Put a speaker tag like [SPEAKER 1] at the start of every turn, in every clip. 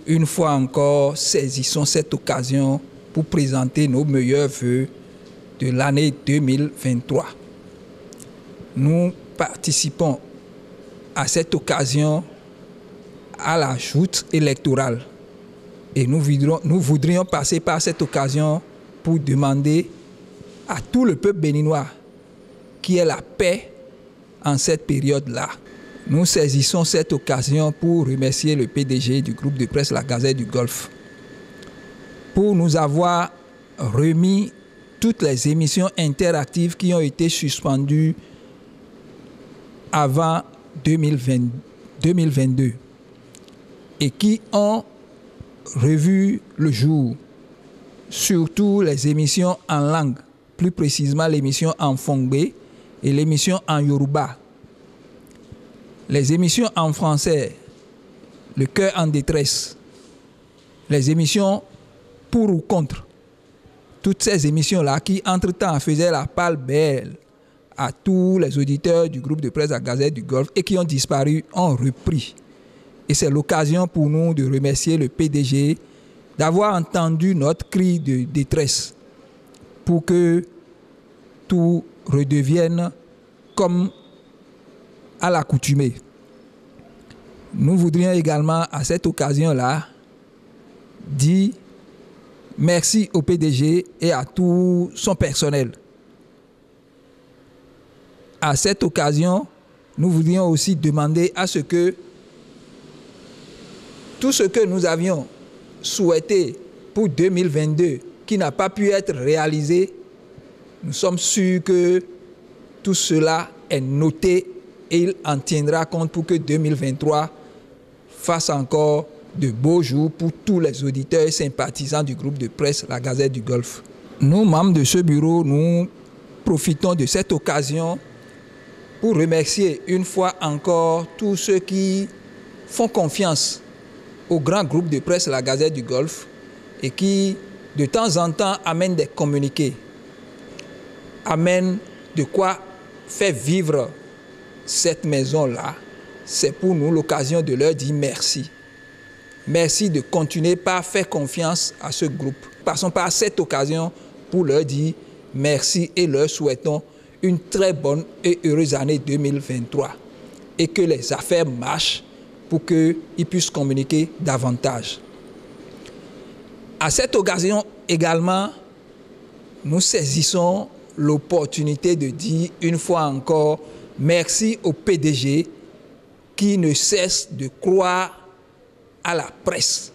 [SPEAKER 1] une fois encore, saisissons cette occasion pour présenter nos meilleurs vœux de l'année 2023. Nous participons à cette occasion à la joute électorale et nous voudrions passer par cette occasion pour demander à tout le peuple béninois qui est la paix en cette période-là. Nous saisissons cette occasion pour remercier le PDG du groupe de presse La Gazette du Golfe pour nous avoir remis toutes les émissions interactives qui ont été suspendues avant 2022 et qui ont revu le jour, surtout les émissions en langue, plus précisément l'émission en Fongbe et l'émission en Yoruba. Les émissions en français, Le cœur en détresse, les émissions pour ou contre, toutes ces émissions-là qui, entre-temps, faisaient la part belle à tous les auditeurs du groupe de presse La Gazette du Golfe et qui ont disparu, ont repris. Et c'est l'occasion pour nous de remercier le PDG d'avoir entendu notre cri de détresse pour que tout redevienne comme à l'accoutumée. Nous voudrions également à cette occasion-là dire merci au PDG et à tout son personnel. À cette occasion, nous voudrions aussi demander à ce que tout ce que nous avions souhaité pour 2022 qui n'a pas pu être réalisé, nous sommes sûrs que tout cela est noté et il en tiendra compte pour que 2023 fasse encore de beaux jours pour tous les auditeurs et sympathisants du groupe de presse La Gazette du Golfe. Nous, membres de ce bureau, nous profitons de cette occasion pour remercier une fois encore tous ceux qui font confiance au grand groupe de presse La Gazette du Golfe et qui, de temps en temps, amènent des communiqués, amènent de quoi faire vivre cette maison-là. C'est pour nous l'occasion de leur dire merci. Merci de continuer par faire confiance à ce groupe. Passons par cette occasion pour leur dire merci et leur souhaitons une très bonne et heureuse année 2023 et que les affaires marchent pour qu'ils puissent communiquer davantage. À cette occasion également, nous saisissons l'opportunité de dire une fois encore merci au PDG qui ne cesse de croire à la presse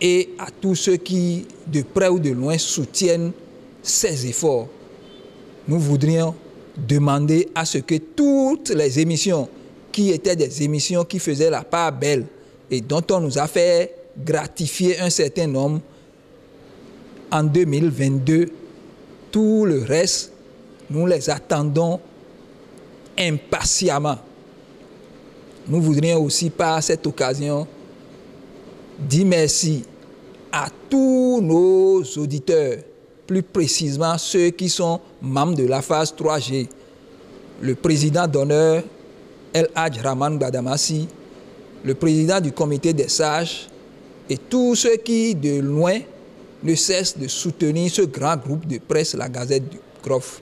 [SPEAKER 1] et à tous ceux qui, de près ou de loin, soutiennent ses efforts. Nous voudrions demander à ce que toutes les émissions qui étaient des émissions qui faisaient la part belle et dont on nous a fait gratifier un certain nombre en 2022, tout le reste, nous les attendons impatiemment. Nous voudrions aussi par cette occasion dire merci à tous nos auditeurs, plus précisément ceux qui sont membres de la phase 3G, le président d'honneur El Hadj Rahman Badamassi, le président du comité des sages et tous ceux qui, de loin, ne cessent de soutenir ce grand groupe de presse, La Gazette du Golfe.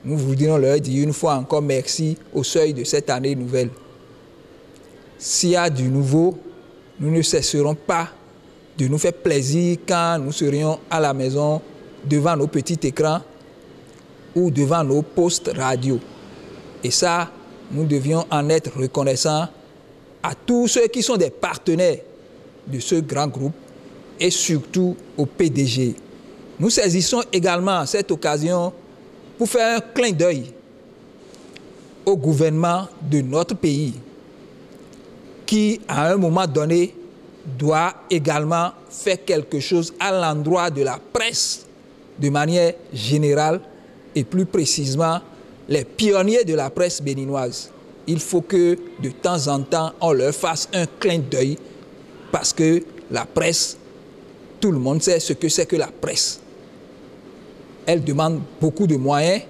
[SPEAKER 1] Nous voudrions leur dire une fois encore merci au seuil de cette année nouvelle. S'il y a du nouveau, nous ne cesserons pas de nous faire plaisir quand nous serions à la maison devant nos petits écrans ou devant nos postes radio. Et ça, nous devions en être reconnaissants à tous ceux qui sont des partenaires de ce grand groupe et surtout au PDG. Nous saisissons également cette occasion pour faire un clin d'œil au gouvernement de notre pays qui, à un moment donné, doit également faire quelque chose à l'endroit de la presse de manière générale et plus précisément les pionniers de la presse béninoise. Il faut que de temps en temps, on leur fasse un clin d'œil parce que la presse, tout le monde sait ce que c'est que la presse. Elle demande beaucoup de moyens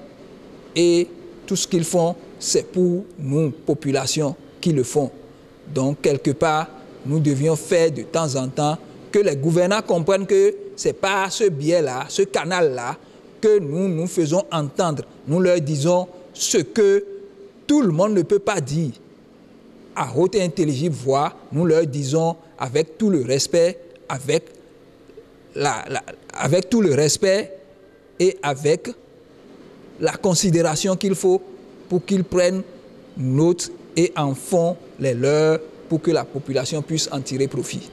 [SPEAKER 1] et tout ce qu'ils font, c'est pour nous, population, qui le font. Donc, quelque part, nous devions faire de temps en temps, que les gouvernants comprennent que ce n'est pas ce biais-là, ce canal-là, que nous faisons entendre. Nous leur disons ce que tout le monde ne peut pas dire. À haute et intelligible voix, nous leur disons avec tout le respect, avec tout le respect et avec la considération qu'il faut pour qu'ils prennent note et en font les leurs pour que la population puisse en tirer profit.